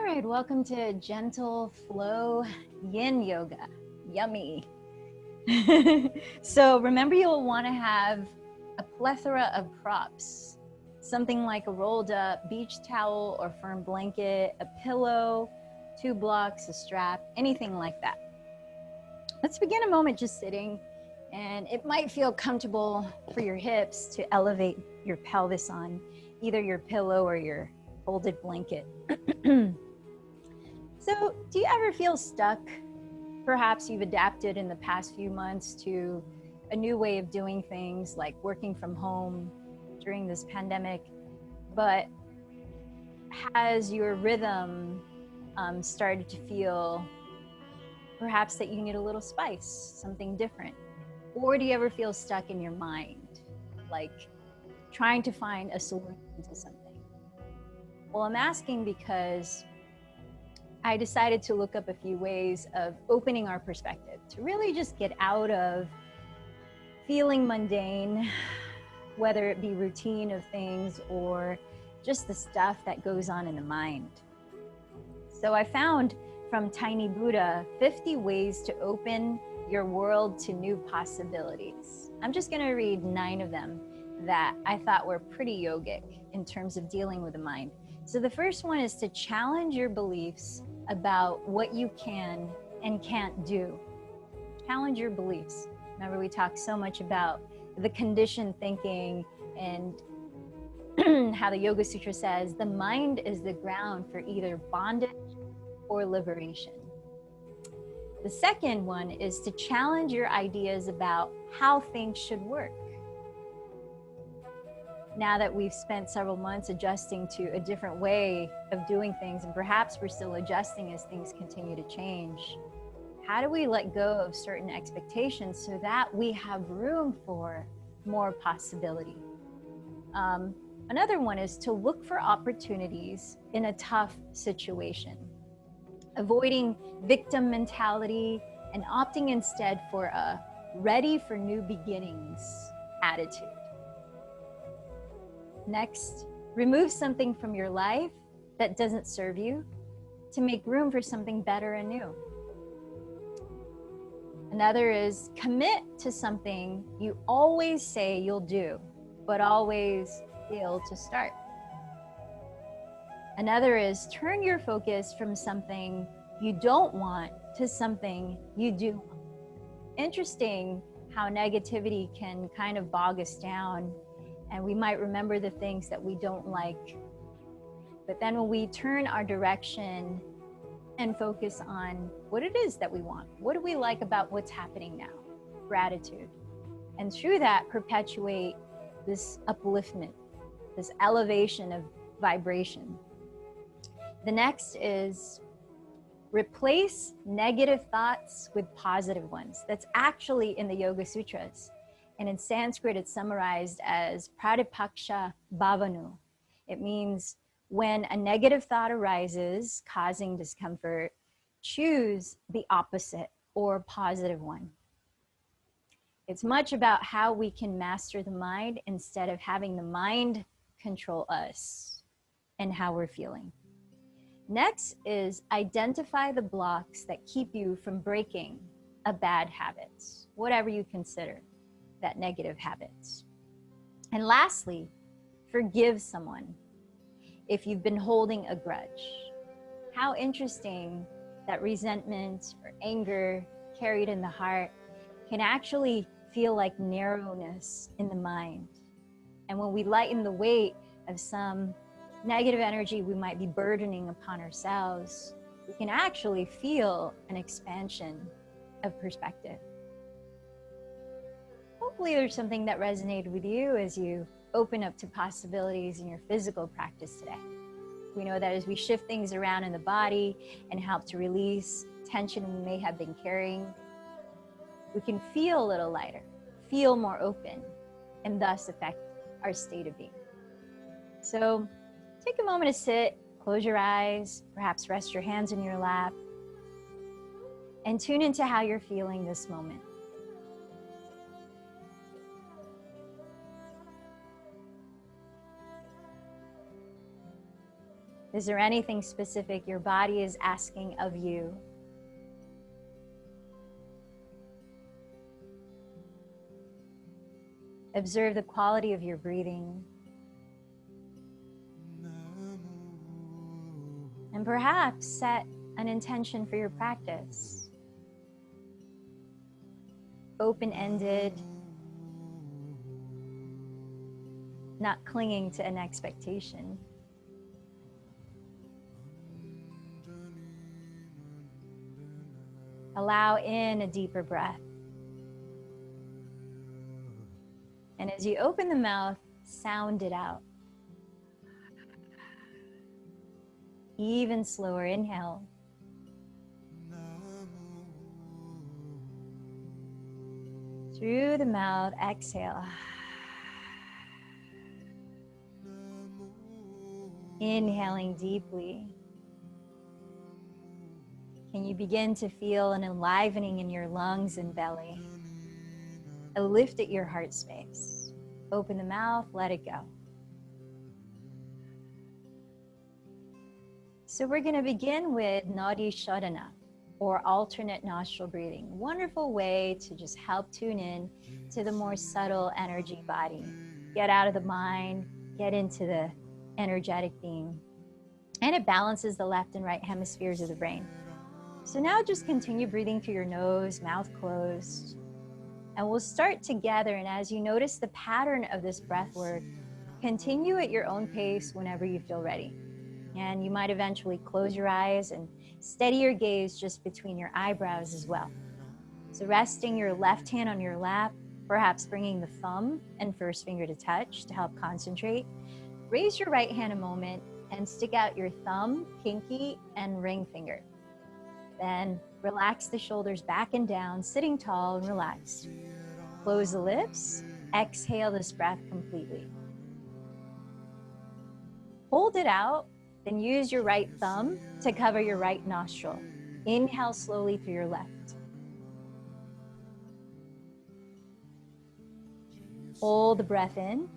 right, welcome to Gentle Flow Yin Yoga. Yummy. So remember, you'll want to have a plethora of props. Something like a rolled up beach towel or firm blanket, a pillow, 2 blocks, a strap, anything like that. Let's begin a moment just sitting, and it might feel comfortable for your hips to elevate your pelvis on either your pillow or your folded blanket. So, do you ever feel stuck? Perhaps you've adapted in the past few months to a new way of doing things, like working from home during this pandemic, but has your rhythm started to feel perhaps that you need a little spice, something different? Or do you ever feel stuck in your mind, like trying to find a solution to something? Well, I'm asking because I decided to look up a few ways of opening our perspective to really just get out of feeling mundane, whether it be routine of things or just the stuff that goes on in the mind. So I found from Tiny Buddha 50 ways to open your world to new possibilities. I'm just going to read 9 of them that I thought were pretty yogic in terms of dealing with the mind. So the first one is to challenge your beliefs about what you can and can't do. Challenge your beliefs. Remember, we talked so much about the conditioned thinking and how the Yoga Sutra says the mind is the ground for either bondage or liberation. The second one is to challenge your ideas about how things should work. Now that we've spent several months adjusting to a different way of doing things, and perhaps we're still adjusting as things continue to change, how do we let go of certain expectations so that we have room for more possibility? Another one is to look for opportunities in a tough situation, avoiding victim mentality and opting instead for a ready for new beginnings attitude. Next, remove something from your life that doesn't serve you to make room for something better and new. Another is commit to something you always say you'll do, but always fail to start. Another is turn your focus from something you don't want to something you do want. Interesting how negativity can kind of bog us down, and we might remember the things that we don't like. But then when we turn our direction and focus on what it is that we want, what do we like about what's happening now? Gratitude. And through that, perpetuate this upliftment, this elevation of vibration. The next is replace negative thoughts with positive ones. That's actually in the Yoga Sutras. And in Sanskrit, it's summarized as pratipaksha bhavanu. It means when a negative thought arises, causing discomfort, choose the opposite or positive one. It's much about how we can master the mind instead of having the mind control us and how we're feeling. Next is identify the blocks that keep you from breaking a bad habit, whatever you consider that negative habits. And lastly, forgive someone if you've been holding a grudge. How interesting that resentment or anger carried in the heart can actually feel like narrowness in the mind. And when we lighten the weight of some negative energy we might be burdening upon ourselves, we can actually feel an expansion of perspective. Hopefully there's something that resonated with you as you open up to possibilities in your physical practice today. We know that as we shift things around in the body and help to release tension we may have been carrying, we can feel a little lighter, feel more open, and thus affect our state of being. So take a moment to sit, close your eyes, perhaps rest your hands in your lap, and tune into how you're feeling this moment. Is there anything specific your body is asking of you? Observe the quality of your breathing. And perhaps set an intention for your practice. Open-ended, not clinging to an expectation. Allow in a deeper breath. And as you open the mouth, sound it out. Even slower, inhale. Through the mouth, exhale. Inhaling deeply. Can you begin to feel an enlivening in your lungs and belly? A lift at your heart space. Open the mouth, let it go. So we're going to begin with Nadi Shodhana, or alternate nostril breathing. Wonderful way to just help tune in to the more subtle energy body. Get out of the mind, get into the energetic being. And it balances the left and right hemispheres of the brain. So now just continue breathing through your nose, mouth closed. And we'll start together, and as you notice the pattern of this breath work, continue at your own pace whenever you feel ready. And you might eventually close your eyes and steady your gaze just between your eyebrows as well. So resting your left hand on your lap, perhaps bringing the thumb and first finger to touch to help concentrate. Raise your right hand a moment and stick out your thumb, pinky, and ring finger. Then relax the shoulders back and down, sitting tall and relaxed. Close the lips, exhale this breath completely. Hold it out, then use your right thumb to cover your right nostril. Inhale slowly through your left. Hold the breath in.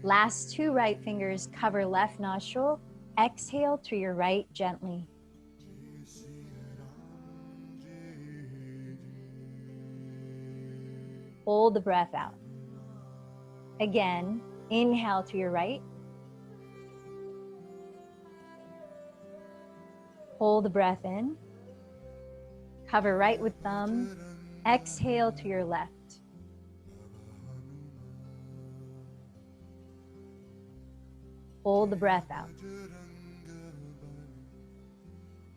Last two right fingers cover left nostril. Exhale through your right gently. Hold the breath out. Again, inhale through your right. Hold the breath in. Cover right with thumb. Exhale to your left. Hold the breath out.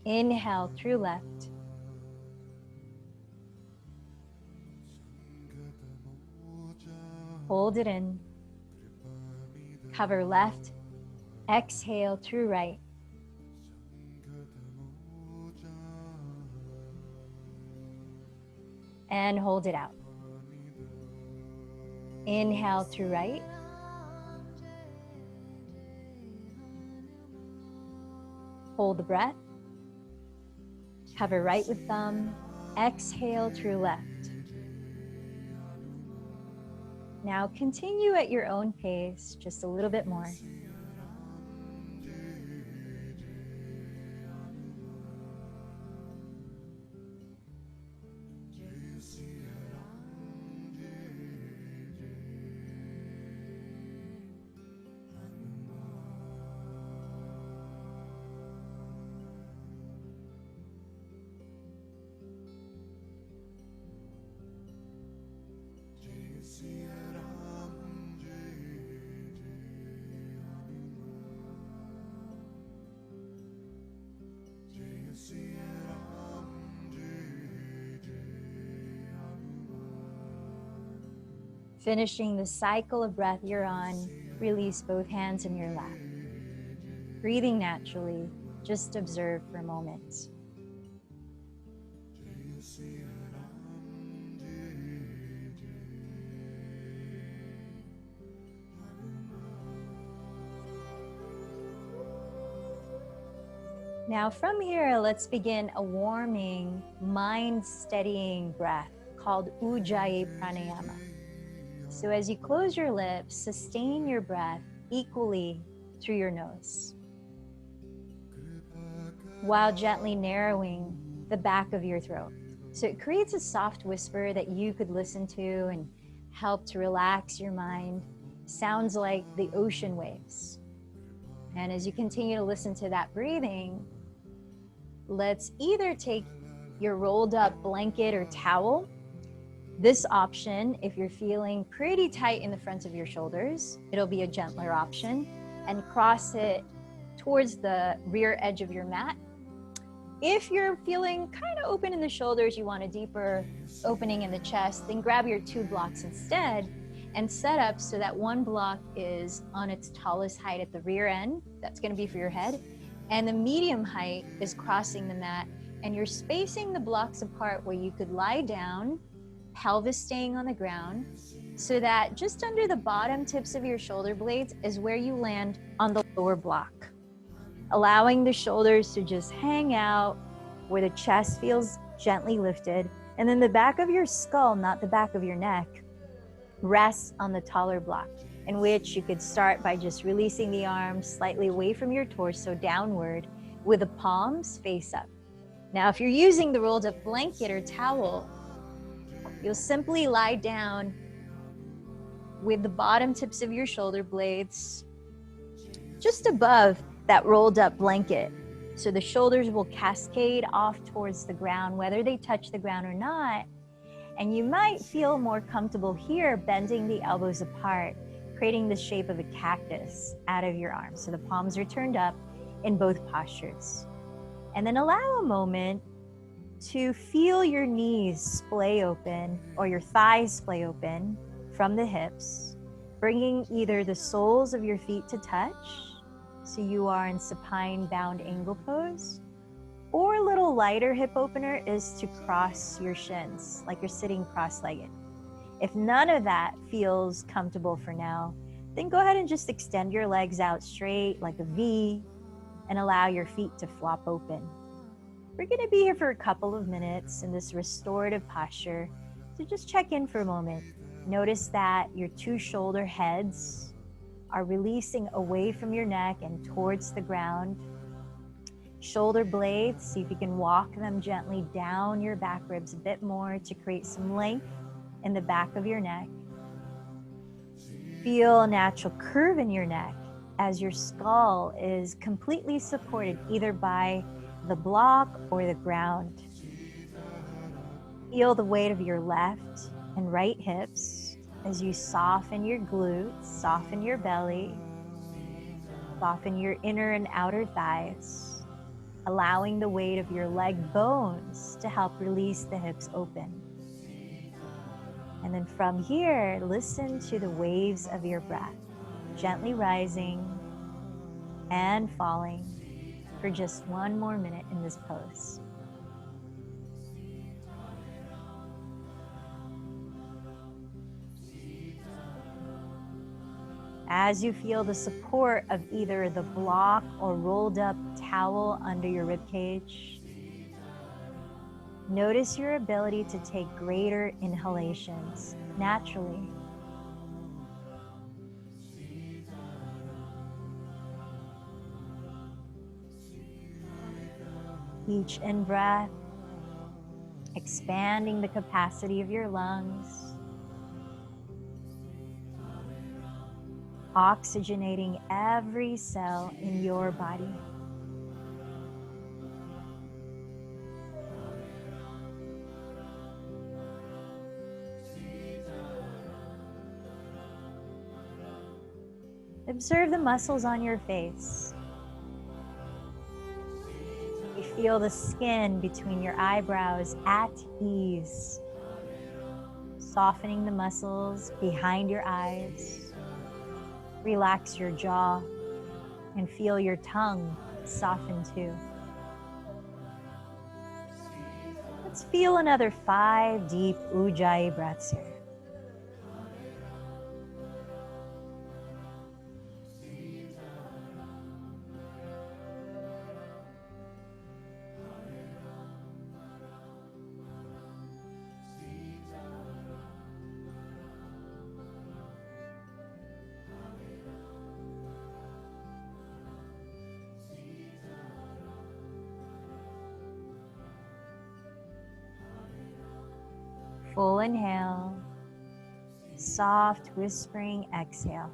Inhale through left. Hold it in. Cover left. Exhale through right. And hold it out. Inhale through right. Hold the breath. Cover right with thumb. Exhale through left. Now continue at your own pace, just a little bit more. Finishing the cycle of breath you're on, release both hands in your lap. Breathing naturally, just observe for a moment. Now from here, let's begin a warming, mind-steadying breath called Ujjayi Pranayama. So as you close your lips, sustain your breath equally through your nose. while gently narrowing the back of your throat. So it creates a soft whisper that you could listen to and help to relax your mind. Sounds like the ocean waves. And as you continue to listen to that breathing, let's either take your rolled up blanket or towel. This option, if you're feeling pretty tight in the front of your shoulders, it'll be a gentler option, and cross it towards the rear edge of your mat. If you're feeling kind of open in the shoulders, you want a deeper opening in the chest, then grab your 2 blocks instead and set up so that one block is on its tallest height at the rear end. That's going to be for your head. And the medium height is crossing the mat, and you're spacing the blocks apart where you could lie down, pelvis staying on the ground, so that just under the bottom tips of your shoulder blades is where you land on the lower block. Allowing the shoulders to just hang out where the chest feels gently lifted, and then the back of your skull, not the back of your neck, rests on the taller block, in which you could start by just releasing the arms slightly away from your torso downward with the palms face up. Now, if you're using the rolled up blanket or towel, you'll simply lie down with the bottom tips of your shoulder blades just above that rolled up blanket. So the shoulders will cascade off towards the ground, whether they touch the ground or not. And you might feel more comfortable here, bending the elbows apart, creating the shape of a cactus out of your arms. So the palms are turned up in both postures. And then allow a moment to feel your knees splay open or your thighs splay open from the hips, bringing either the soles of your feet to touch, so you are in supine bound angle pose, or a little lighter hip opener is to cross your shins like you're sitting cross-legged. If none of that feels comfortable for now, then go ahead and just extend your legs out straight like a V and allow your feet to flop open. We're going to be here for a couple of minutes in this restorative posture, so just check in for a moment. Notice that your 2 shoulder heads are releasing away from your neck and towards the ground. Shoulder blades, see if you can walk them gently down your back ribs a bit more to create some length in the back of your neck. Feel a natural curve in your neck as your skull is completely supported either by the block or the ground. Feel the weight of your left and right hips as you soften your glutes, soften your belly, soften your inner and outer thighs, allowing the weight of your leg bones to help release the hips open. And then from here, listen to the waves of your breath, gently rising and falling for just 1 more minute in this pose. As you feel the support of either the block or rolled up towel under your ribcage, notice your ability to take greater inhalations naturally. Each in-breath, expanding the capacity of your lungs, oxygenating every cell in your body. Observe the muscles on your face. You feel the skin between your eyebrows at ease, softening the muscles behind your eyes. Relax your jaw and feel your tongue soften too. Let's feel another 5 deep Ujjayi breaths here. Full inhale, soft whispering exhale.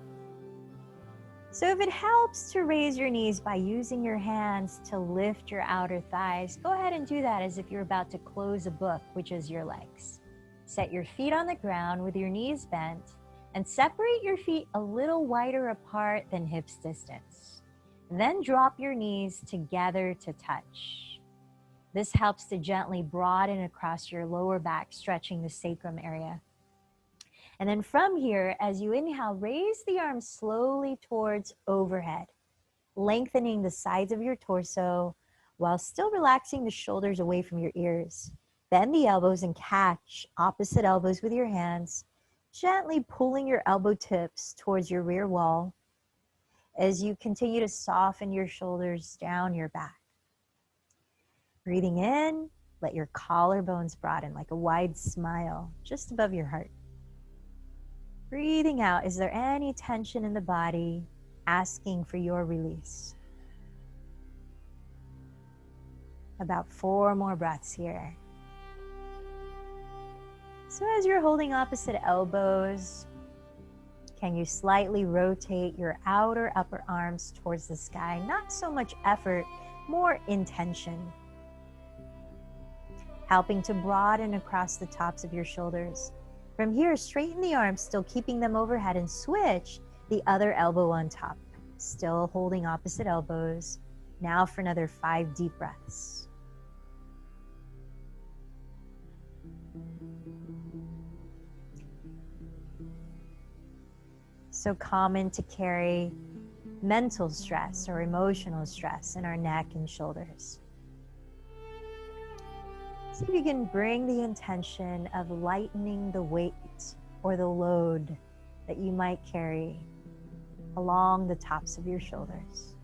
So if it helps to raise your knees by using your hands to lift your outer thighs, go ahead and do that as if you're about to close a book, which is your legs. Set your feet on the ground with your knees bent and separate your feet a little wider apart than hips distance. Then drop your knees together to touch. This helps to gently broaden across your lower back, stretching the sacrum area. And then from here, as you inhale, raise the arms slowly towards overhead, lengthening the sides of your torso while still relaxing the shoulders away from your ears. Bend the elbows and catch opposite elbows with your hands, gently pulling your elbow tips towards your rear wall as you continue to soften your shoulders down your back. Breathing in, let your collarbones broaden like a wide smile just above your heart. Breathing out, is there any tension in the body asking for your release? About 4 more breaths here. So as you're holding opposite elbows, can you slightly rotate your outer upper arms towards the sky? Not so much effort, more intention. Helping to broaden across the tops of your shoulders. From here, straighten the arms, still keeping them overhead, and switch the other elbow on top. Still holding opposite elbows. Now for another 5 deep breaths. So common to carry mental stress or emotional stress in our neck and shoulders. See if you can bring the intention of lightening the weight or the load that you might carry along the tops of your shoulders.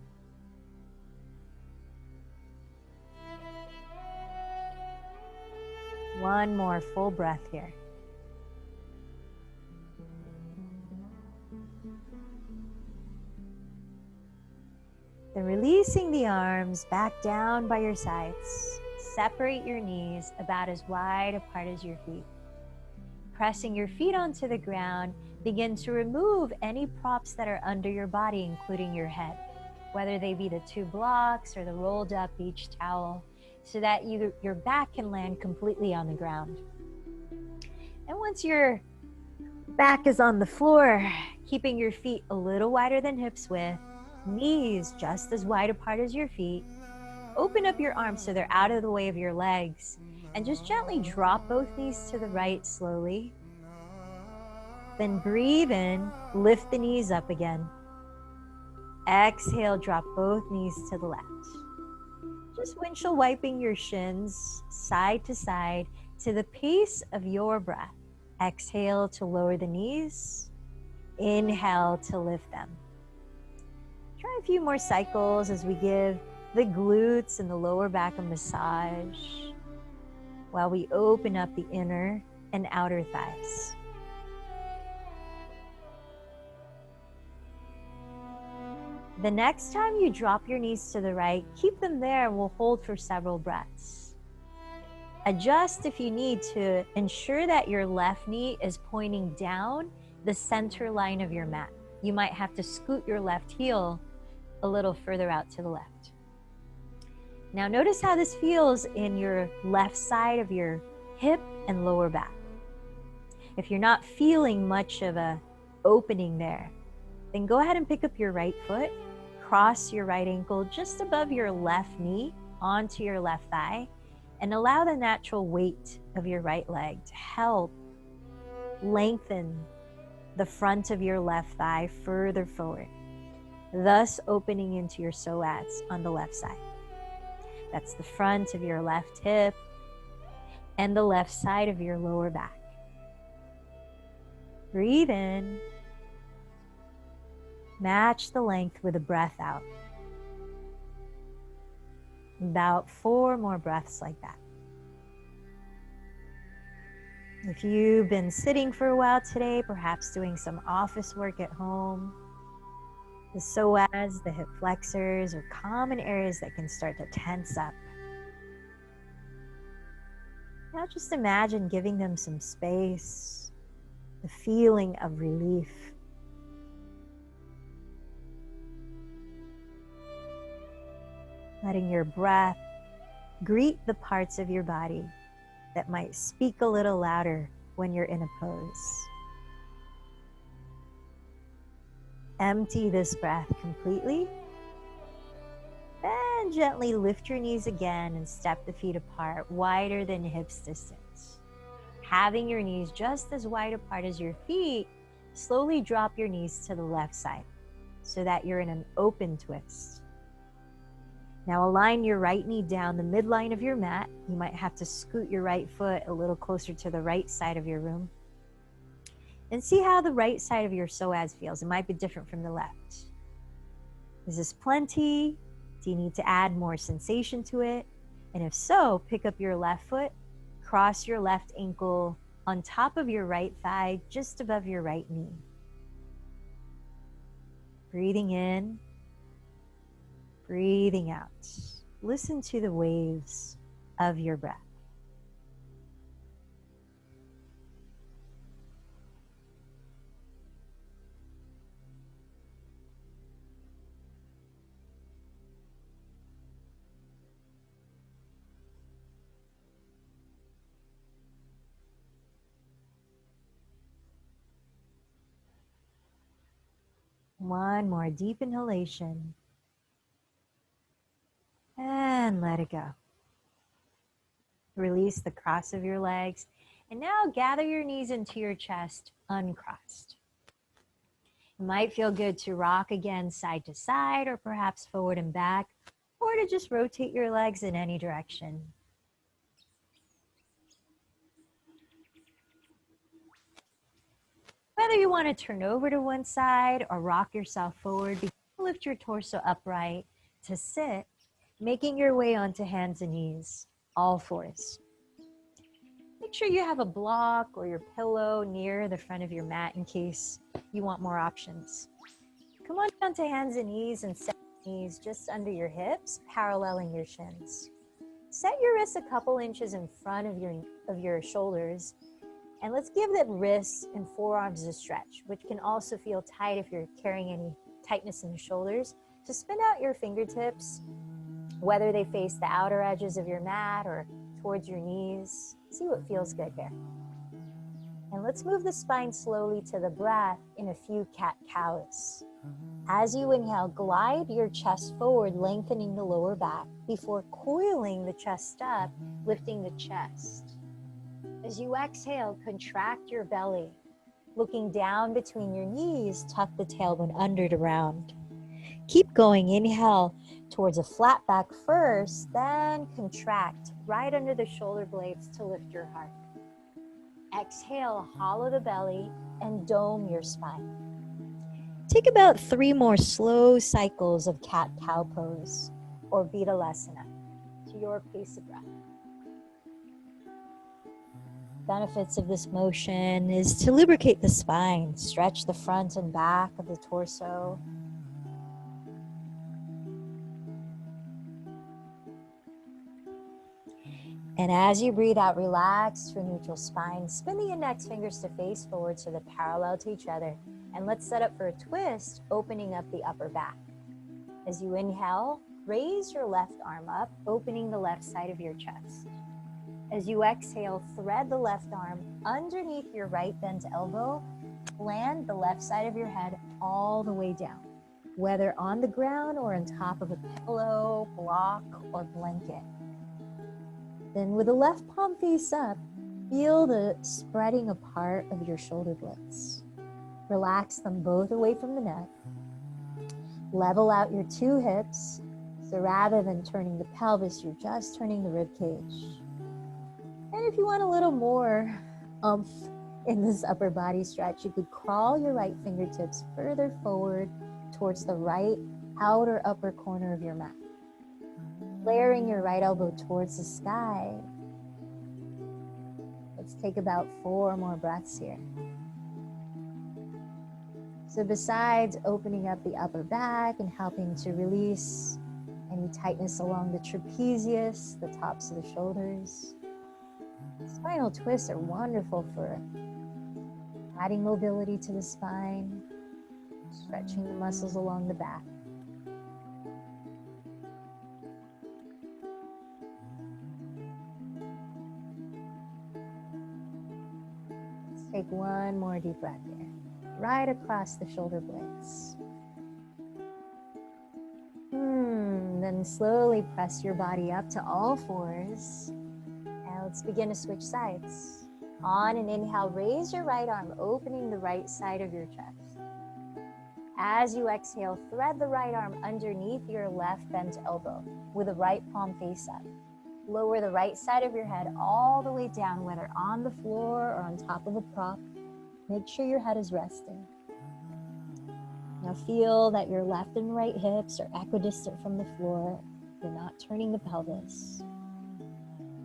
One more full breath here. Then releasing the arms back down by your sides. Separate your knees about as wide apart as your feet. Pressing your feet onto the ground, begin to remove any props that are under your body, including your head, whether they be the 2 blocks or the rolled up beach towel, so that your back can land completely on the ground. And once your back is on the floor, keeping your feet a little wider than hips width, knees just as wide apart as your feet, open up your arms so they're out of the way of your legs, and just gently drop both knees to the right slowly. Then breathe in, lift the knees up again. Exhale, drop both knees to the left. Just windshield wiping your shins side to side to the pace of your breath. Exhale to lower the knees. Inhale to lift them. Try a few more cycles as we give the glutes and the lower back a massage while we open up the inner and outer thighs. The next time you drop your knees to the right, keep them there and we'll hold for several breaths. Adjust if you need to ensure that your left knee is pointing down the center line of your mat. You might have to scoot your left heel a little further out to the left. Now notice how this feels in your left side of your hip and lower back. If you're not feeling much of a opening there, then go ahead and pick up your right foot, cross your right ankle just above your left knee onto your left thigh, and allow the natural weight of your right leg to help lengthen the front of your left thigh further forward, thus opening into your psoas on the left side. That's the front of your left hip and the left side of your lower back. Breathe in. Match the length with a breath out. About 4 more breaths like that. If you've been sitting for a while today, perhaps doing some office work at home, the psoas, the hip flexors, are common areas that can start to tense up. Now just imagine giving them some space, the feeling of relief. Letting your breath greet the parts of your body that might speak a little louder when you're in a pose. Empty this breath completely. Then gently lift your knees again and step the feet apart, wider than hips distance. Having your knees just as wide apart as your feet, slowly drop your knees to the left side so that you're in an open twist. Now align your right knee down the midline of your mat. You might have to scoot your right foot a little closer to the right side of your room. And see how the right side of your psoas feels. It might be different from the left. Is this plenty? Do you need to add more sensation to it? And if so, pick up your left foot, cross your left ankle on top of your right thigh, just above your right knee. Breathing in, breathing out. Listen to the waves of your breath. One more deep inhalation. And let it go. Release the cross of your legs. And now gather your knees into your chest, uncrossed. It might feel good to rock again side to side, or perhaps forward and back, or to just rotate your legs in any direction. Whether you want to turn over to one side or rock yourself forward, lift your torso upright to sit, making your way onto hands and knees, all fours. Make sure you have a block or your pillow near the front of your mat in case you want more options. Come on down to hands and knees and set your knees just under your hips, paralleling your shins. Set your wrists a couple inches in front of your shoulders, and let's give the wrists and forearms a stretch, which can also feel tight if you're carrying any tightness in the shoulders. So spin out your fingertips, whether they face the outer edges of your mat or towards your knees. See what feels good here. And let's move the spine slowly to the breath in a few cat-cows. As you inhale, glide your chest forward, lengthening the lower back before coiling the chest up, lifting the chest. As you exhale, contract your belly. Looking down between your knees, tuck the tailbone under to round. Keep going. Inhale towards a flat back first, then contract right under the shoulder blades to lift your heart. Exhale, hollow the belly and dome your spine. Take about 3 more slow cycles of cat-cow pose or Vidalasana to your pace of breath. Benefits of this motion is to lubricate the spine, stretch the front and back of the torso. And as you breathe out, relax your neutral spine. Spin the index fingers to face forward so they're parallel to each other. And let's set up for a twist, opening up the upper back. As you inhale, raise your left arm up, opening the left side of your chest. As you exhale, thread the left arm underneath your right bent elbow, land the left side of your head all the way down, whether on the ground or on top of a pillow, block, or blanket. Then with the left palm face up, feel the spreading apart of your shoulder blades. Relax them both away from the neck. Level out your 2 hips. So rather than turning the pelvis, you're just turning the rib cage. And if you want a little more in this upper body stretch, you could crawl your right fingertips further forward towards the right outer upper corner of your mat. Layering your right elbow towards the sky. Let's take about 4 more breaths here. So besides opening up the upper back and helping to release any tightness along the trapezius, the tops of the shoulders, Spinal twists are wonderful for adding mobility to the spine, stretching the muscles along the back. Let's take one more deep breath here, right across the shoulder blades. Then slowly press your body up to all fours. And let's begin to switch sides. On an inhale, raise your right arm, opening the right side of your chest. As you exhale, thread the right arm underneath your left bent elbow with the right palm face up. Lower the right side of your head all the way down, whether on the floor or on top of a prop. Make sure your head is resting. Now feel that your left and right hips are equidistant from the floor. You're not turning the pelvis.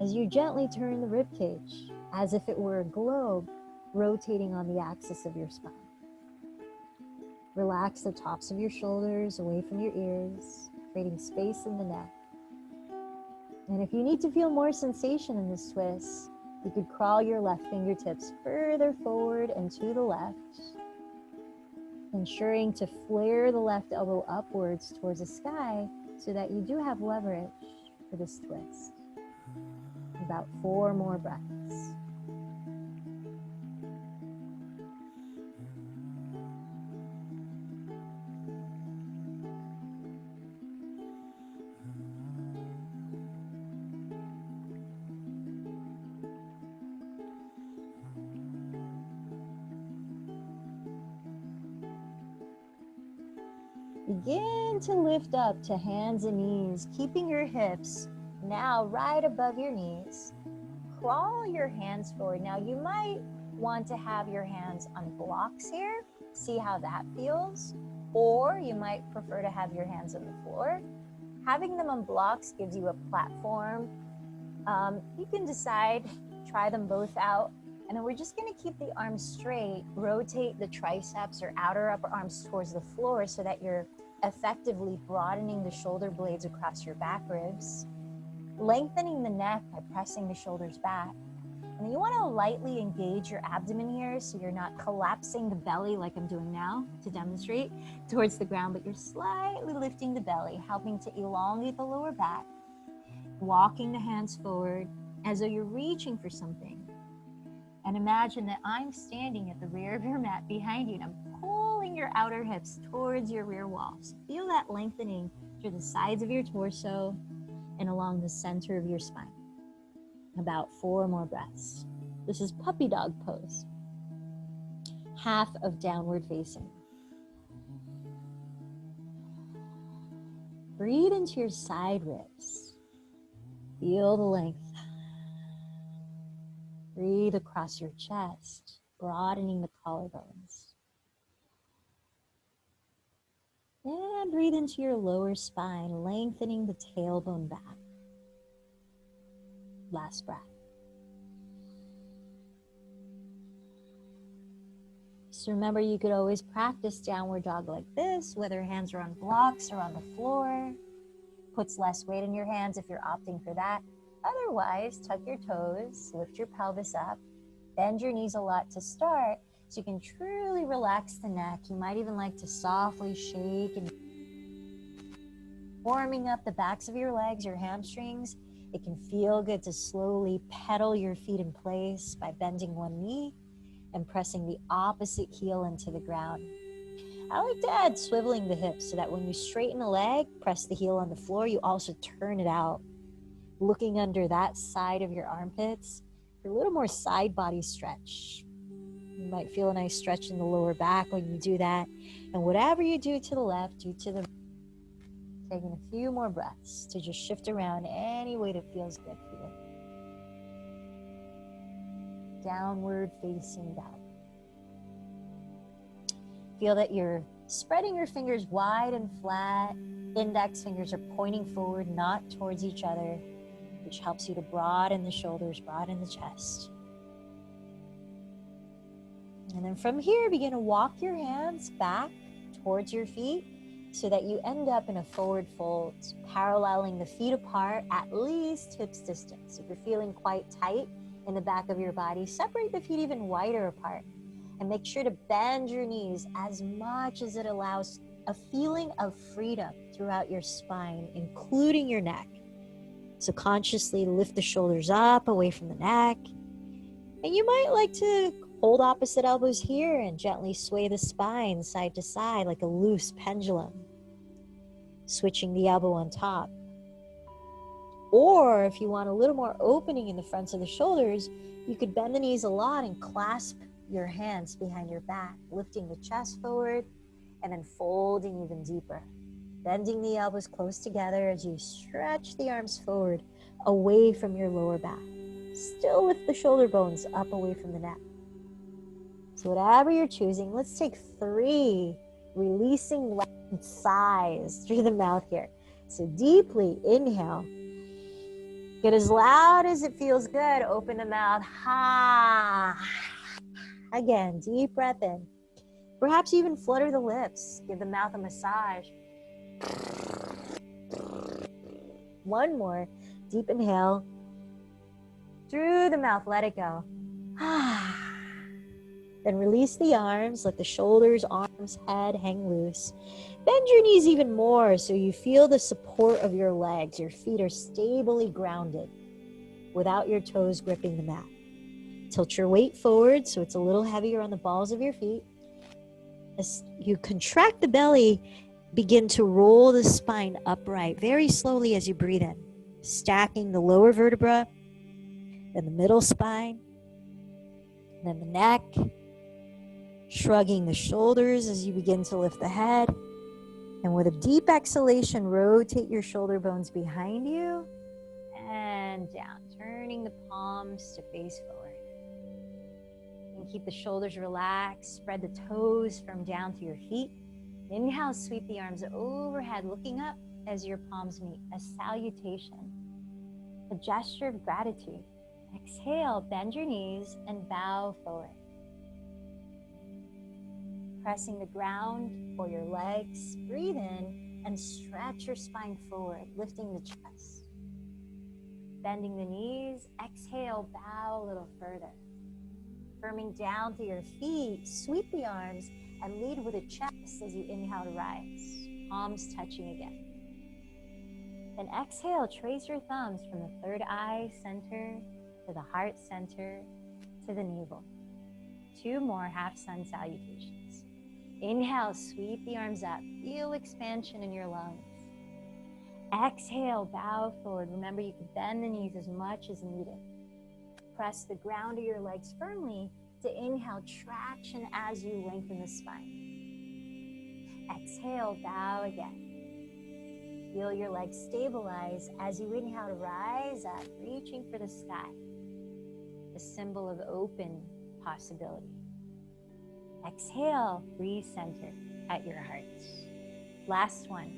As you gently turn the rib cage, as if it were a globe rotating on the axis of your spine. Relax the tops of your shoulders away from your ears, creating space in the neck. And if you need to feel more sensation in this twist, you could crawl your left fingertips further forward and to the left, ensuring to flare the left elbow upwards towards the sky so that you do have leverage for this twist. About 4 more breaths. Begin to lift up to hands and knees, keeping your hips now right above your knees. Crawl your hands forward. Now you might want to have your hands on blocks here. See how that feels. Or you might prefer to have your hands on the floor. Having them on blocks gives you a platform. You can decide, try them both out. And then we're just gonna keep the arms straight, rotate the triceps or outer upper arms towards the floor so that you're effectively broadening the shoulder blades across your back ribs, lengthening the neck by pressing the shoulders back. And then you wanna lightly engage your abdomen here so you're not collapsing the belly like I'm doing now to demonstrate towards the ground, but you're slightly lifting the belly, helping to elongate the lower back, walking the hands forward as though you're reaching for something. And imagine that I'm standing at the rear of your mat behind you and I'm pulling your outer hips towards your rear wall. So feel that lengthening through the sides of your torso and along the center of your spine. About 4 more breaths. This is puppy dog pose. Half of downward facing. Breathe into your side ribs. Feel the length. Breathe across your chest, broadening the collarbones. And breathe into your lower spine, lengthening the tailbone back. Last breath. Just remember, you could always practice downward dog like this, whether hands are on blocks or on the floor. Puts less weight in your hands if you're opting for that. Otherwise, tuck your toes, lift your pelvis up, bend your knees a lot to start so you can truly relax the neck. You might even like to softly shake and warming up the backs of your legs, your hamstrings. It can feel good to slowly pedal your feet in place by bending one knee and pressing the opposite heel into the ground. I like to add swiveling the hips so that when you straighten a leg, press the heel on the floor, you also turn it out. Looking under that side of your armpits for a little more side body stretch. You might feel a nice stretch in the lower back when you do that. And whatever you do to the left, do to the right. Taking a few more breaths to just shift around any way that feels good for you. Downward facing dog. Feel that you're spreading your fingers wide and flat. Index fingers are pointing forward, not towards each other, which helps you to broaden the shoulders, broaden the chest. And then from here, begin to walk your hands back towards your feet so that you end up in a forward fold, paralleling the feet apart at least hips distance. If you're feeling quite tight, in the back of your body. Separate the feet even wider apart. And make sure to bend your knees as much as it allows a feeling of freedom throughout your spine, including your neck. So consciously lift the shoulders up away from the neck. And you might like to hold opposite elbows here and gently sway the spine side to side like a loose pendulum, switching the elbow on top. Or if you want a little more opening in the fronts of the shoulders, you could bend the knees a lot and clasp your hands behind your back, lifting the chest forward and then folding even deeper. Bending the elbows close together as you stretch the arms forward away from your lower back. Still lift the shoulder bones up away from the neck. So whatever you're choosing, let's take 3 releasing sighs through the mouth here. So deeply inhale. Get as loud as it feels good. Open the mouth. Ha. Again, deep breath in. Perhaps even flutter the lips. Give the mouth a massage. One more. Deep inhale. Through the mouth, let it go. Then release the arms. Let the shoulders, arms, head hang loose. Bend your knees even more so you feel the support of your legs. Your feet are stably grounded without your toes gripping the mat. Tilt your weight forward so it's a little heavier on the balls of your feet. As you contract the belly, begin to roll the spine upright very slowly as you breathe in, stacking the lower vertebra, then the middle spine, then the neck, shrugging the shoulders as you begin to lift the head. And with a deep exhalation, rotate your shoulder bones behind you and down, turning the palms to face forward. And keep the shoulders relaxed, spread the toes from down through your feet. Inhale, sweep the arms overhead, looking up as your palms meet, a salutation, a gesture of gratitude. Exhale, bend your knees and bow forward. Pressing the ground or your legs, breathe in and stretch your spine forward, lifting the chest. Bending the knees, exhale, bow a little further. Firming down through your feet, sweep the arms and lead with a chest as you inhale to rise, palms touching again. Then exhale, trace your thumbs from the third eye center to the heart center to the navel. 2 more half sun salutations. Inhale, sweep the arms up. Feel expansion in your lungs. Exhale, bow forward. Remember, you can bend the knees as much as needed. Press the ground of your legs firmly to inhale traction as you lengthen the spine. Exhale, bow again. Feel your legs stabilize as you inhale to rise up, reaching for the sky. A symbol of open possibility. Exhale, recenter at your heart. Last one.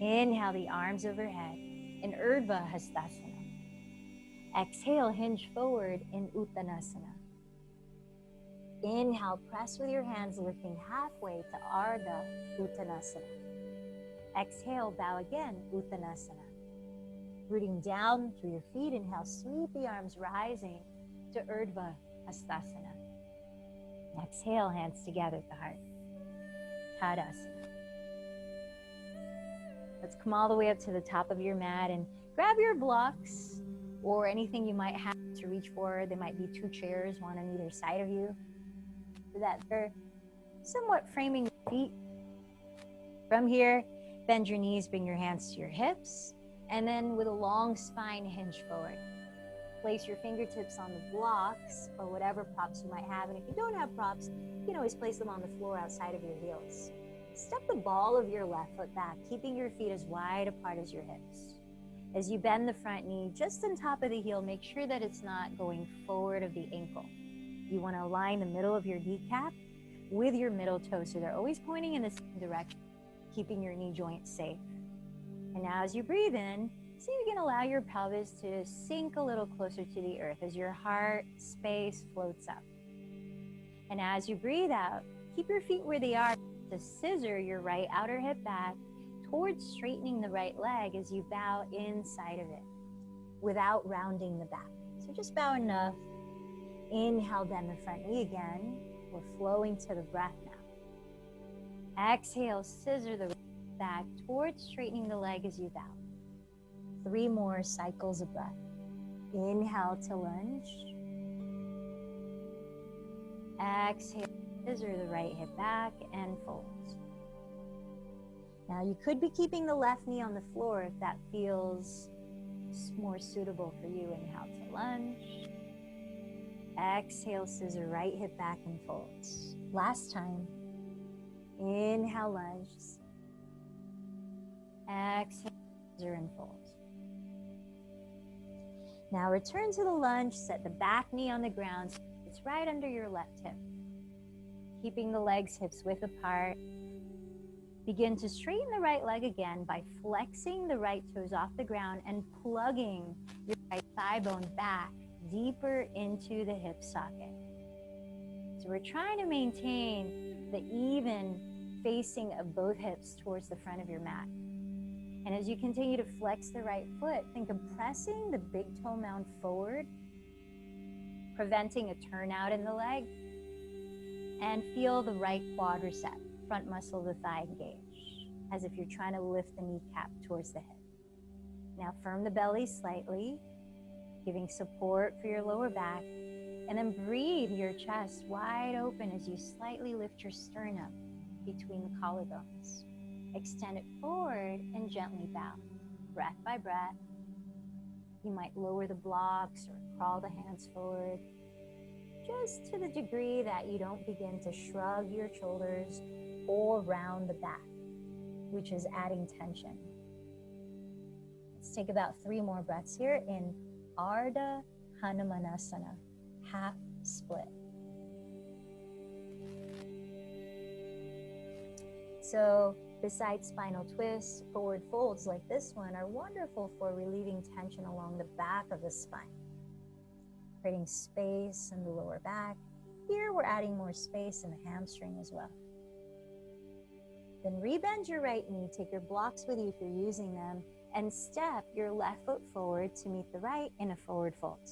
Inhale the arms overhead in Urdhva Hastasana. Exhale, hinge forward in Uttanasana. Inhale, press with your hands, lifting halfway to Ardha Uttanasana. Exhale, bow again, Uttanasana. Rooting down through your feet, inhale, sweep the arms, rising to Urdhva Hastasana. Exhale, hands together at the heart. Tadasana. Let's come all the way up to the top of your mat and grab your blocks or anything you might have to reach for. There might be 2 chairs, one on either side of you, so that they're somewhat framing your feet. From here, bend your knees, bring your hands to your hips, and then with a long spine, hinge forward. Place your fingertips on the blocks or whatever props you might have. And if you don't have props, you can always place them on the floor outside of your heels. Step the ball of your left foot back, keeping your feet as wide apart as your hips. As you bend the front knee just on top of the heel, make sure that it's not going forward of the ankle. You want to align the middle of your kneecap with your middle toe so they're always pointing in the same direction, keeping your knee joint safe. And now as you breathe in, see if you can allow your pelvis to sink a little closer to the earth as your heart space floats up. And as you breathe out, keep your feet where they are to scissor your right outer hip back towards straightening the right leg as you bow inside of it without rounding the back. So just bow enough. Inhale, bend the front knee again. We're flowing to the breath now. Exhale, scissor the back towards straightening the leg as you bow. 3 more cycles of breath. Inhale to lunge. Exhale, scissor the right hip back and fold. Now you could be keeping the left knee on the floor if that feels more suitable for you. Inhale to lunge. Exhale, scissor right hip back and folds. Last time. Inhale, lunge. Exhale, scissor and fold. Now return to the lunge. Set the back knee on the ground. It's right under your left hip. Keeping the legs hips width apart. Begin to straighten the right leg again by flexing the right toes off the ground and plugging your right thigh bone back deeper into the hip socket. So we're trying to maintain the even facing of both hips towards the front of your mat. And as you continue to flex the right foot, think of pressing the big toe mound forward, preventing a turnout in the leg, and feel the right quadricep, front muscle of the thigh engage, as if you're trying to lift the kneecap towards the hip. Now firm the belly slightly, giving support for your lower back, and then breathe your chest wide open as you slightly lift your sternum between the collarbones. Extend it forward and gently bow, breath by breath. You might lower the blocks or crawl the hands forward, just to the degree that you don't begin to shrug your shoulders or round the back, which is adding tension. Let's take about 3 more breaths here in Ardha Hanumanasana, half split. So besides spinal twists, forward folds like this one are wonderful for relieving tension along the back of the spine, creating space in the lower back. Here we're adding more space in the hamstring as well. Then rebend your right knee, take your blocks with you if you're using them, and step your left foot forward to meet the right in a forward fold.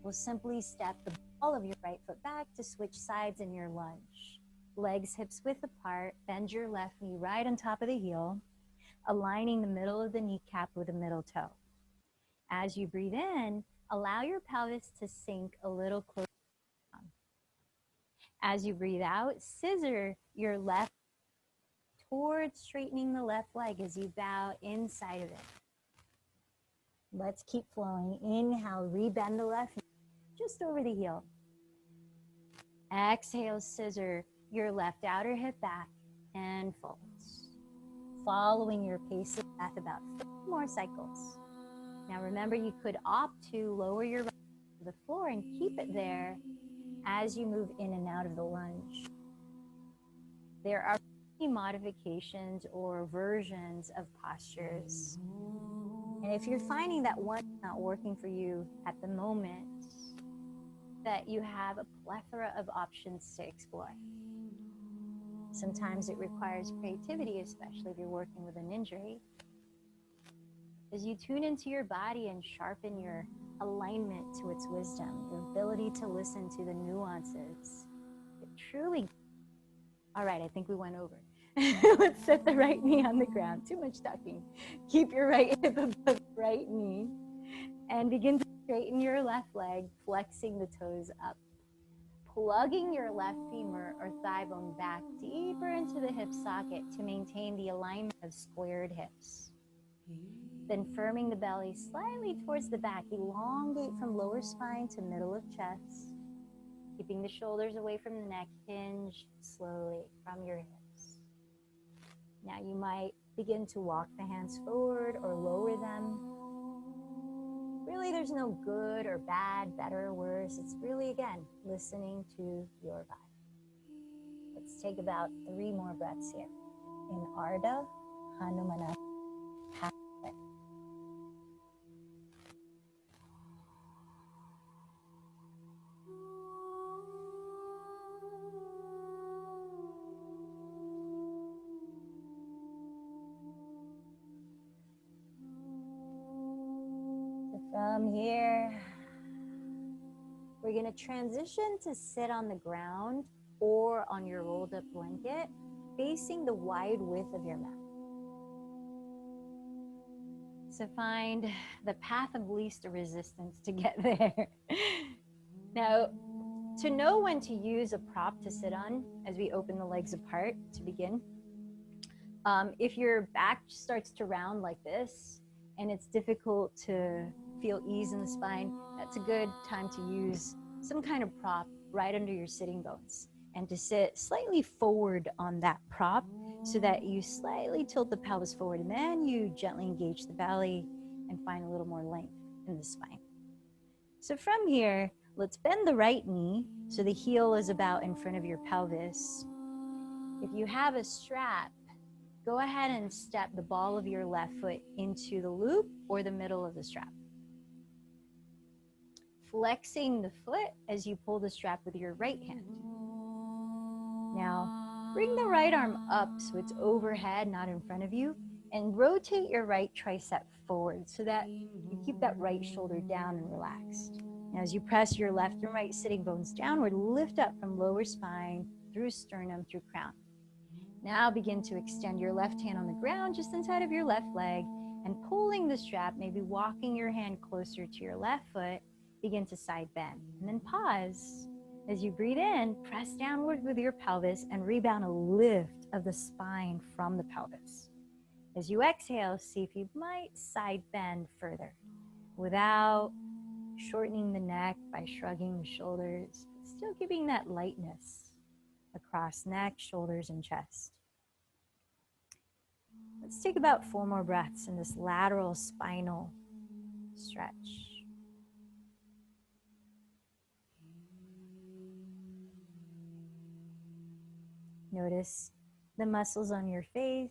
We'll simply step the ball of your right foot back to switch sides in your lunge. Legs hips width apart, bend your left knee right on top of the heel, aligning the middle of the kneecap with the middle toe. As you breathe in, allow your pelvis to sink a little closer down. As you breathe out, scissor your left towards straightening the left leg as you bow inside of it. Let's keep flowing. Inhale, rebend the left knee just over the heel. Exhale, scissor your left outer hip back and folds. Following your pace of breath, about 3 more cycles. Now remember, you could opt to lower your right to the floor and keep it there as you move in and out of the lunge. There are many modifications or versions of postures. And if you're finding that one is not working for you at the moment, that you have a plethora of options to explore. Sometimes it requires creativity, especially if you're working with an injury. As you tune into your body and sharpen your alignment to its wisdom, your ability to listen to the nuances, it truly... All right, I think we went over. Let's set the right knee on the ground. Too much tucking. Keep your right hip above the right knee and begin to straighten your left leg, flexing the toes up. Plugging your left femur or thigh bone back deeper into the hip socket to maintain the alignment of squared hips. Then firming the belly slightly towards the back, elongate from lower spine to middle of chest. Keeping the shoulders away from the neck, hinge slowly from your hips. Now you might begin to walk the hands forward or lower them. Really, there's no good or bad, better or worse. It's really, again, listening to your body. Let's take about 3 more breaths here. In Ardha Hanumanasana. From here, We're going to transition to sit on the ground or on your rolled up blanket, facing the wide width of your mat. So find the path of least resistance to get there. Now, to know when to use a prop to sit on as we open the legs apart to begin, if your back starts to round like this and it's difficult to feel ease in the spine, that's a good time to use some kind of prop right under your sitting bones and to sit slightly forward on that prop so that you slightly tilt the pelvis forward and then you gently engage the belly and find a little more length in the spine. So from here, let's bend the right knee so the heel is about in front of your pelvis. If you have a strap, go ahead and step the ball of your left foot into the loop or the middle of the strap. Flexing the foot as you pull the strap with your right hand. Now, bring the right arm up so it's overhead, not in front of you, and rotate your right tricep forward so that you keep that right shoulder down and relaxed. Now, as you press your left and right sitting bones downward, lift up from lower spine, through sternum, through crown. Now begin to extend your left hand on the ground just inside of your left leg and pulling the strap, maybe walking your hand closer to your left foot, begin to side bend. And then pause. As you breathe in, press downward with your pelvis and rebound a lift of the spine from the pelvis. As you exhale, see if you might side bend further without shortening the neck by shrugging the shoulders, but still keeping that lightness across neck, shoulders, and chest. Let's take about 4 more breaths in this lateral spinal stretch. Notice the muscles on your face.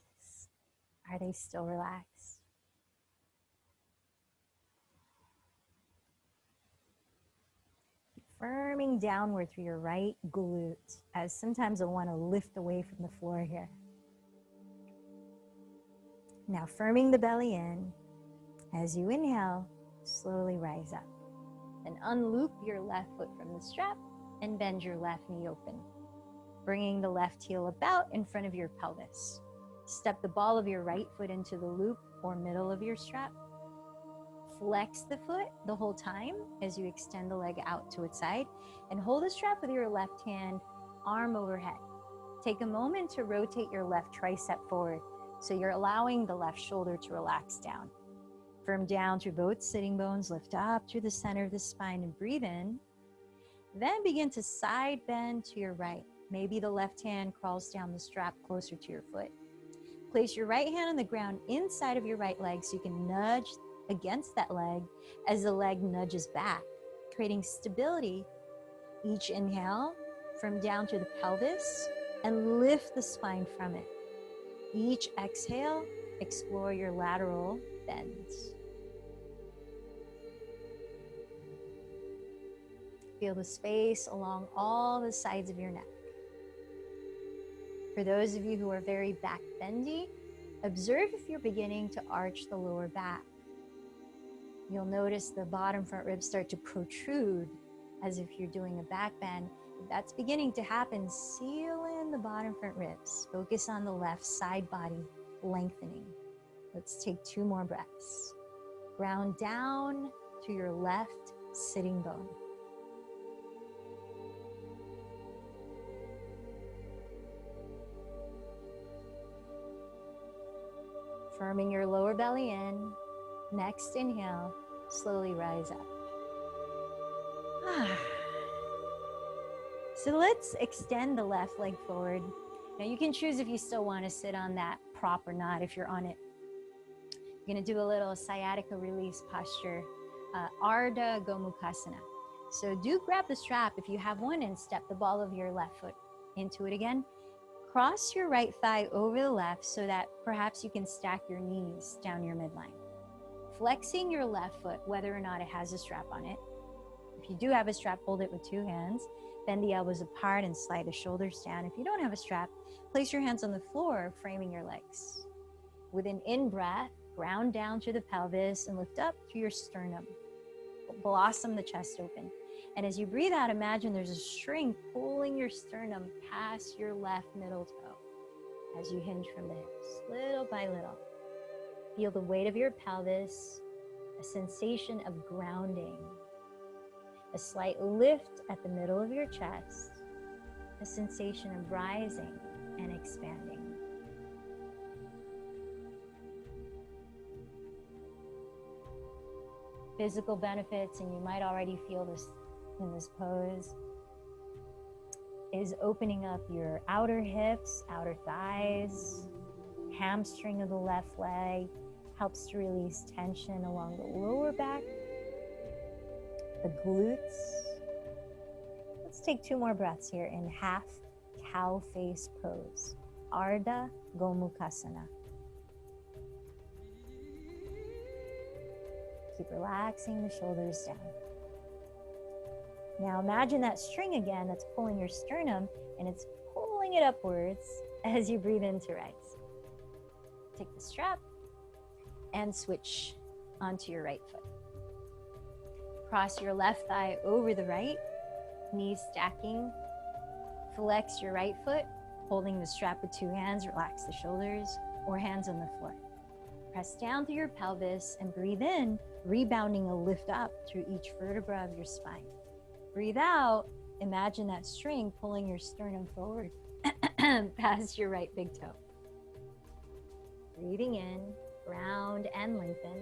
Are they still relaxed? Firming downward through your right glute, as sometimes you'll want to lift away from the floor here. Now firming the belly in. As you inhale, slowly rise up. Then unloop your left foot from the strap and bend your left knee open, bringing the left heel about in front of your pelvis. Step the ball of your right foot into the loop or middle of your strap. Flex the foot the whole time as you extend the leg out to its side and hold the strap with your left hand, arm overhead. Take a moment to rotate your left tricep forward so you're allowing the left shoulder to relax down. Firm down through both sitting bones, lift up through the center of the spine and breathe in. Then begin to side bend to your right. Maybe the left hand crawls down the strap closer to your foot. Place your right hand on the ground inside of your right leg so you can nudge against that leg as the leg nudges back, creating stability. Each inhale, firm down through the pelvis and lift the spine from it. Each exhale, explore your lateral bends. Feel the space along all the sides of your neck. For those of you who are very back bendy, observe if you're beginning to arch the lower back. You'll notice the bottom front ribs start to protrude as if you're doing a back bend. If that's beginning to happen, seal in the bottom front ribs. Focus on the left side body lengthening. Let's take 2 more breaths. Ground down to your left sitting bone. Firming your lower belly in. Next inhale, slowly rise up. So let's extend the left leg forward. Now you can choose if you still want to sit on that prop or not if you're on it. You're going to do a little sciatica release posture, Ardha Gomukhasana. So do grab the strap if you have one and step the ball of your left foot into it again. Cross your right thigh over the left so that perhaps you can stack your knees down your midline. Flexing your left foot, whether or not it has a strap on it. If you do have a strap, hold it with 2 hands. Bend the elbows apart and slide the shoulders down. If you don't have a strap, place your hands on the floor, framing your legs. With an in-breath, ground down through the pelvis and lift up through your sternum. Blossom the chest open. And as you breathe out, imagine there's a string pulling your sternum past your left middle toe as you hinge from the hips, little by little. Feel the weight of your pelvis, a sensation of grounding, a slight lift at the middle of your chest, a sensation of rising and expanding. Physical benefits, and you might already feel this in this pose, is opening up your outer hips, outer thighs, hamstring of the left leg, helps to release tension along the lower back, the glutes. Let's take 2 more breaths here in half cow face pose, Ardha Gomukhasana. Keep relaxing the shoulders down. Now imagine that string again that's pulling your sternum, and it's pulling it upwards as you breathe in to rise. Take the strap and switch onto your right foot. Cross your left thigh over the right, knees stacking. Flex your right foot, holding the strap with 2 hands, relax the shoulders, or hands on the floor. Press down through your pelvis and breathe in, rebounding a lift up through each vertebra of your spine. Breathe out, imagine that string pulling your sternum forward past your right big toe. Breathing in, round and lengthen.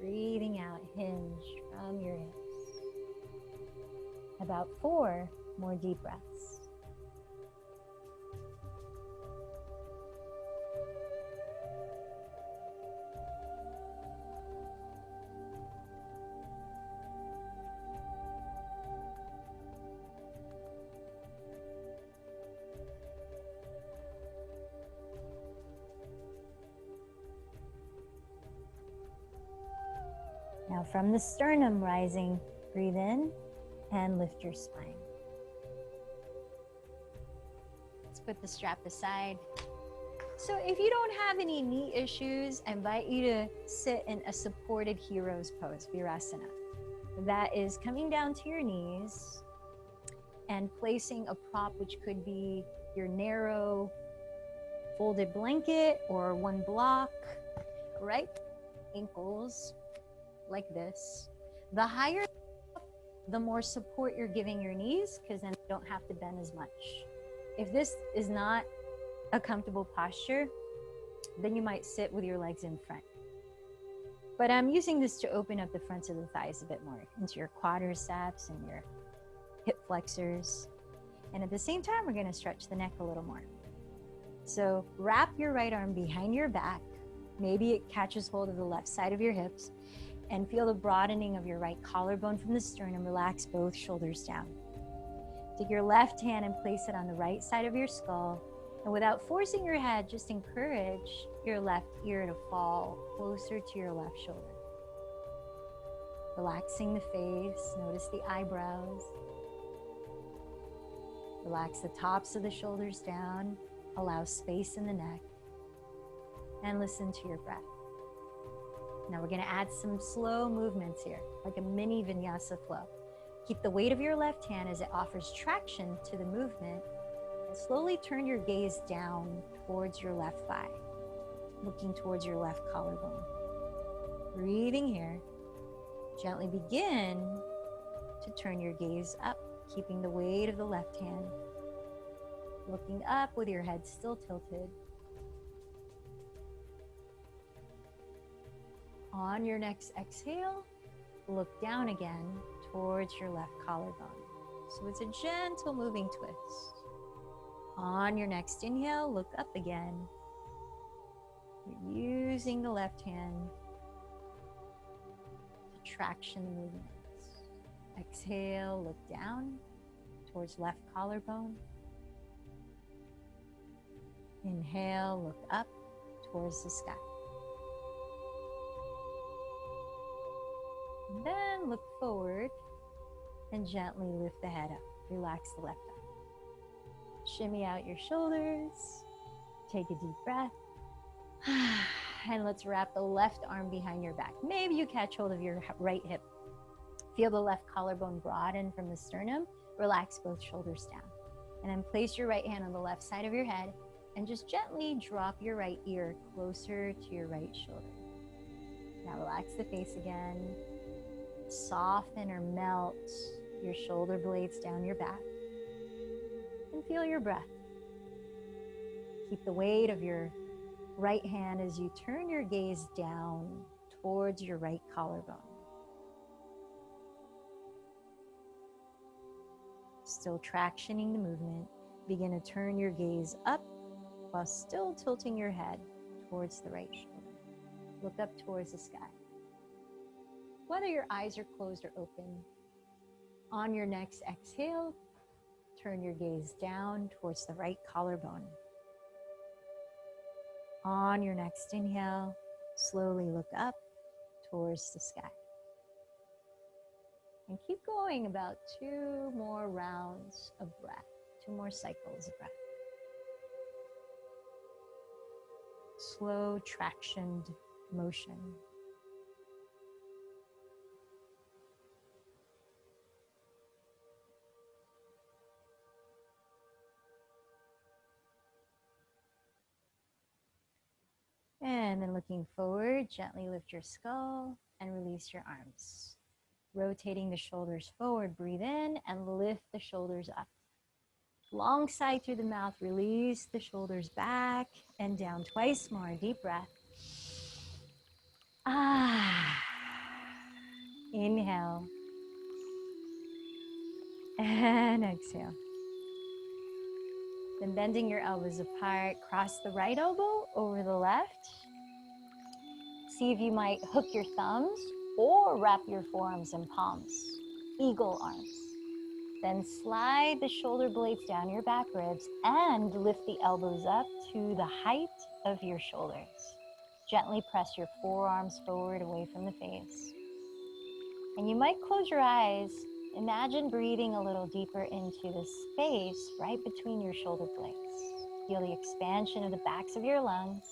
Breathing out, hinge from your hips. About 4 more deep breaths. Now from the sternum rising, breathe in and lift your spine. Let's put the strap aside. So if you don't have any knee issues, I invite you to sit in a supported hero's pose, Virasana. That is coming down to your knees and placing a prop, which could be your narrow folded blanket or one block, right? Ankles like this. The higher, the more support you're giving your knees, because then you don't have to bend as much. If this is not a comfortable posture, then you might sit with your legs in front. But I'm using this to open up the fronts of the thighs a bit more into your quadriceps and your hip flexors. And at the same time, we're going to stretch the neck a little more. So wrap your right arm behind your back. Maybe it catches hold of the left side of your hips, and feel the broadening of your right collarbone from the sternum. Relax both shoulders down. Take your left hand and place it on the right side of your skull. And without forcing your head, just encourage your left ear to fall closer to your left shoulder. Relaxing the face, notice the eyebrows. Relax the tops of the shoulders down. Allow space in the neck. And listen to your breath. Now we're going to add some slow movements here, like a mini vinyasa flow. Keep the weight of your left hand as it offers traction to the movement, and slowly turn your gaze down towards your left thigh, looking towards your left collarbone. Breathing here, gently begin to turn your gaze up, keeping the weight of the left hand, looking up with your head still tilted. On your next exhale, look down again towards your left collarbone. So it's a gentle moving twist. On your next inhale, look up again. You're using the left hand to traction the movements. Exhale, look down towards left collarbone. Inhale, look up towards the sky. Then look forward and gently lift the head up. Relax the left arm. Shimmy out your shoulders. Take a deep breath. And let's wrap the left arm behind your back. Maybe you catch hold of your right hip Feel the left collarbone broaden from the sternum. Relax both shoulders down. And then place your right hand on the left side of your head and just gently drop your right ear closer to your right shoulder. Now relax the face again. Soften or melt your shoulder blades down your back. And feel your breath. Keep the weight of your right hand as you turn your gaze down towards your right collarbone. Still tractioning the movement, begin to turn your gaze up while still tilting your head towards the right shoulder. Look up towards the sky. Whether your eyes are closed or open, on your next exhale, turn your gaze down towards the right collarbone. On your next inhale, slowly look up towards the sky. And keep going about 2 more rounds of breath, 2 more cycles of breath. Slow tractioned motion. And then looking forward, gently lift your skull and release your arms. Rotating the shoulders forward, breathe in and lift the shoulders up. Long sigh through the mouth, release the shoulders back and down. Twice more, deep breath. Inhale. And exhale. Then bending your elbows apart, cross the right elbow over the left. See if you might hook your thumbs or wrap your forearms in palms, eagle arms. Then slide the shoulder blades down your back ribs and lift the elbows up to the height of your shoulders. Gently press your forearms forward away from the face. And you might close your eyes. Imagine breathing a little deeper into the space right between your shoulder blades. Feel the expansion of the backs of your lungs.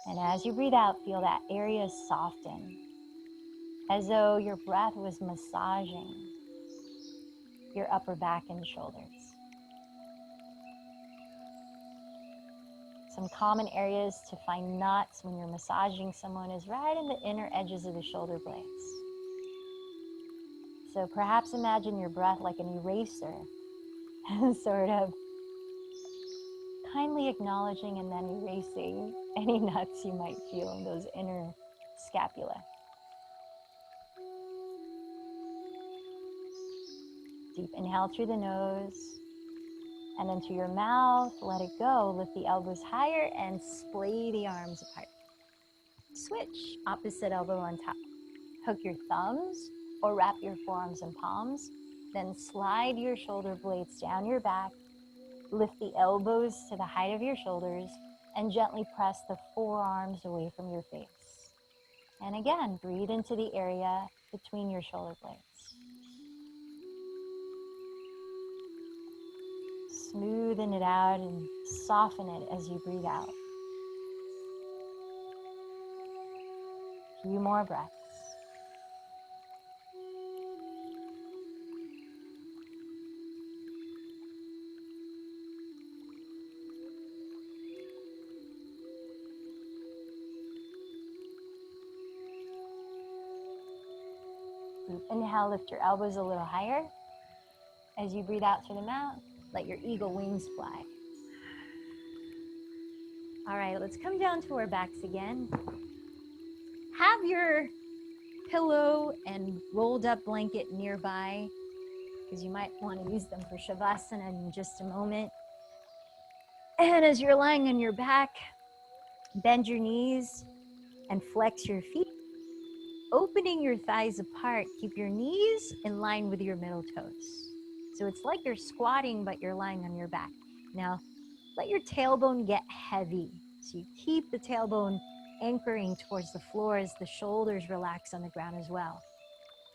And as you breathe out, feel that area soften, as though your breath was massaging your upper back and shoulders. Some common areas to find knots when you're massaging someone is right in the inner edges of the shoulder blades. So perhaps imagine your breath like an eraser, sort of kindly acknowledging and then erasing any knots you might feel in those inner scapula. Deep inhale through the nose, and then through your mouth, let it go. Lift the elbows higher and splay the arms apart. Switch, opposite elbow on top. Hook your thumbs or wrap your forearms in palms. Then slide your shoulder blades down your back. Lift the elbows to the height of your shoulders and gently press the forearms away from your face. And again, breathe into the area between your shoulder blades. Smoothen it out and soften it as you breathe out. A few more breaths. Inhale, lift your elbows a little higher. As you breathe out through the mouth, let your eagle wings fly. All right, let's come down to our backs again. Have your pillow and rolled up blanket nearby, because you might want to use them for Shavasana in just a moment. And as you're lying on your back, bend your knees and flex your feet. Opening your thighs apart, keep your knees in line with your middle toes. So it's like you're squatting, but you're lying on your back. Now, let your tailbone get heavy. So you keep the tailbone anchoring towards the floor as the shoulders relax on the ground as well.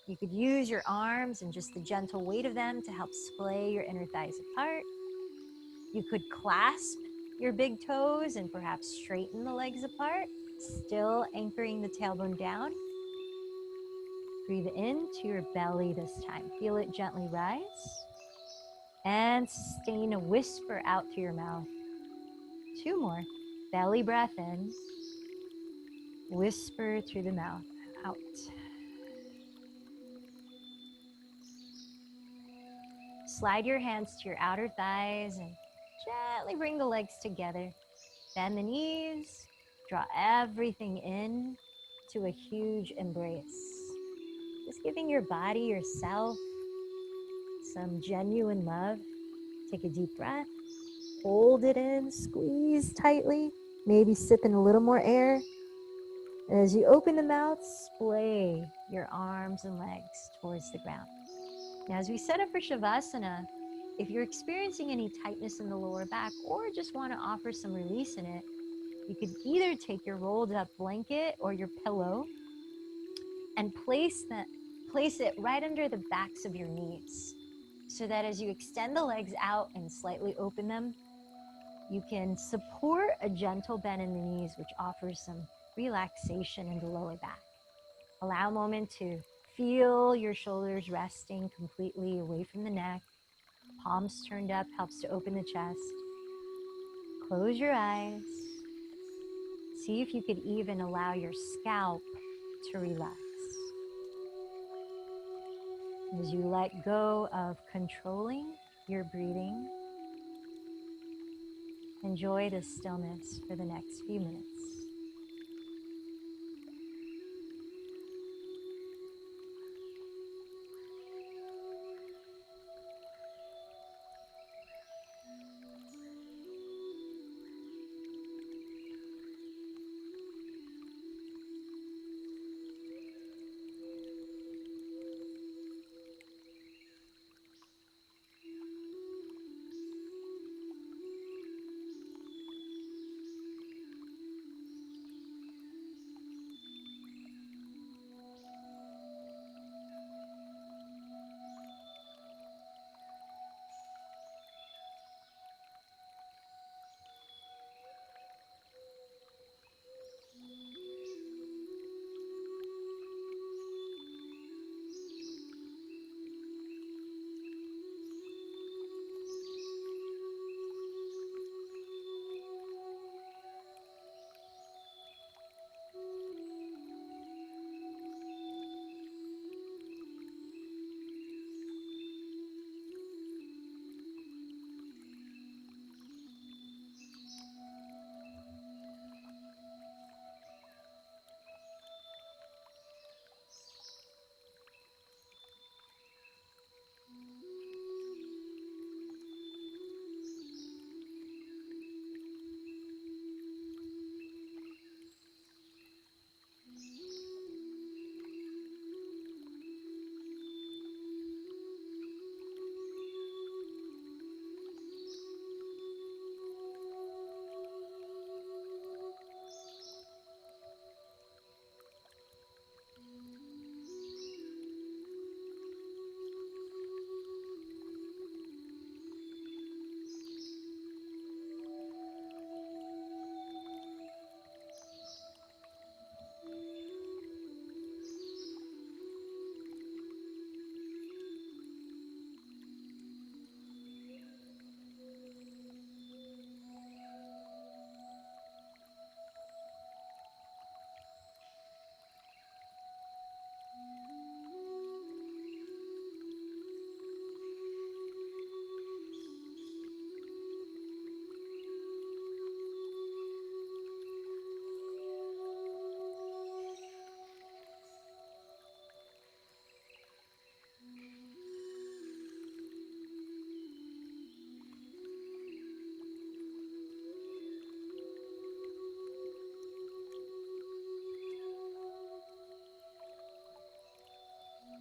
You could use your arms and just the gentle weight of them to help splay your inner thighs apart. You could clasp your big toes and perhaps straighten the legs apart, still anchoring the tailbone down. Breathe into your belly this time. Feel it gently rise. And sustain a whisper out through your mouth. 2 more. Belly breath in. Whisper through the mouth out. Slide your hands to your outer thighs and gently bring the legs together. Bend the knees. Draw everything in to a huge embrace. Just giving your body, yourself, some genuine love. Take a deep breath. Hold it in. Squeeze tightly. Maybe sip in a little more air. And as you open the mouth, splay your arms and legs towards the ground. Now, as we set up for Shavasana, if you're experiencing any tightness in the lower back or just want to offer some release in it, you could either take your rolled up blanket or your pillow and place it right under the backs of your knees so that as you extend the legs out and slightly open them, you can support a gentle bend in the knees, which offers some relaxation in the lower back. Allow a moment to feel your shoulders resting completely away from the neck. Palms turned up helps to open the chest. Close your eyes. See if you could even allow your scalp to relax. As you let go of controlling your breathing, enjoy the stillness for the next few minutes.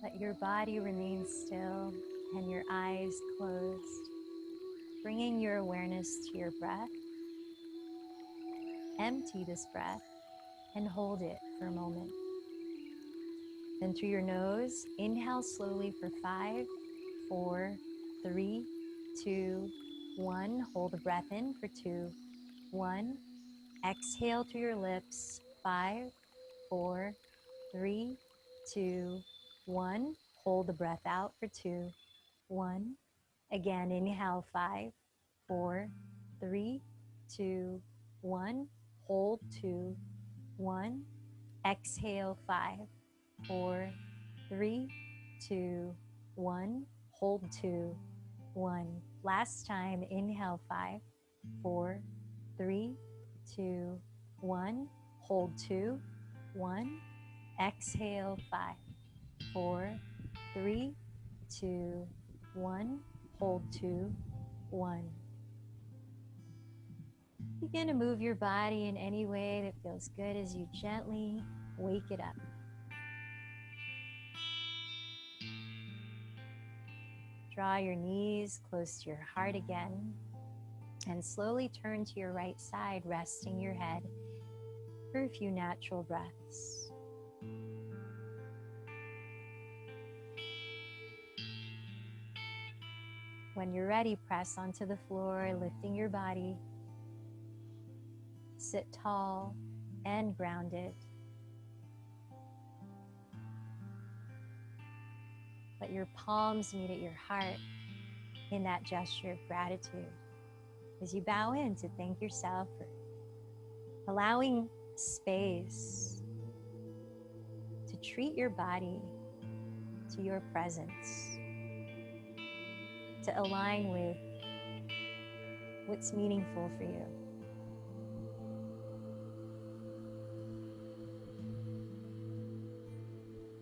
Let your body remain still and your eyes closed, bringing your awareness to your breath. Empty this breath and hold it for a moment. Then through your nose, inhale slowly for 5, 4, 3, 2, 1. Hold the breath in for 2, 1. Exhale through your lips, 5, 4, 3, 2, 1. Hold the breath out for 2. 1. Again, inhale 5, 4, 3, 2, 1. Hold 2, 1. Exhale 5, 4, 3, 2, 1. Hold 2, 1. Last time, inhale 5, 4, 3, 2, 1. Hold 2, 1. Exhale 5, 4, 3, 2, 1. Hold 2, 1. Begin to move your body in any way that feels good as you gently wake it up. Draw your knees close to your heart again and slowly turn to your right side, resting your head for a few natural breaths. When you're ready, press onto the floor, lifting your body. Sit tall and grounded. Let your palms meet at your heart in that gesture of gratitude as you bow in to thank yourself for allowing space to treat your body to your presence, to align with what's meaningful for you.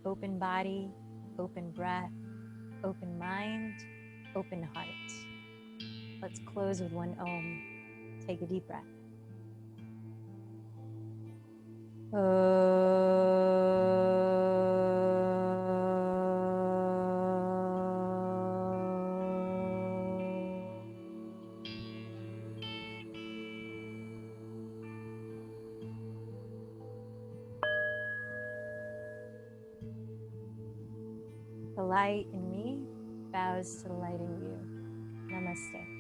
Open body, open breath, open mind, open heart. Let's close with one Om. Take a deep breath. The light in me bows to the light in you. Namaste.